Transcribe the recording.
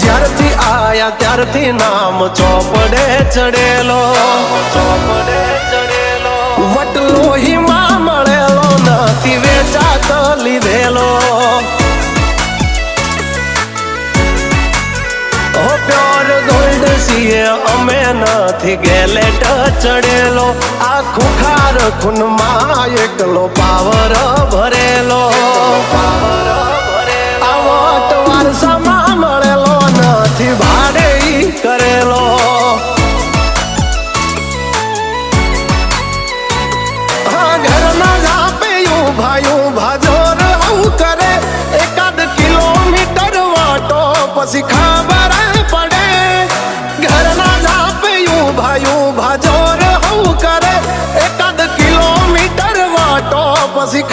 જ્યારથી આયા ત્યારથી નામ ચોપડે ચડેલો, વટલો હિમા મળેલો નથી વેચાત લીધેલો. ઓ પ્યોર ગોલ્ડ સીએ અમે નથી ગેલેટ ચડેલો. આ ખુખાર ખૂનમાં એકલો પાવર ભરેલો. આ વટ વારસામાં મળેલો નથી ભાડે ઈ કરેલો. હા ઘરના જાપે ઊભા જોર આવું કરે. એકાદ કિલોમીટર વાટો પછી ખબર પડે. ઘરના જાપે ઊભા જોર આવું કરે. એકાદ કિલોમીટર વાટો પછી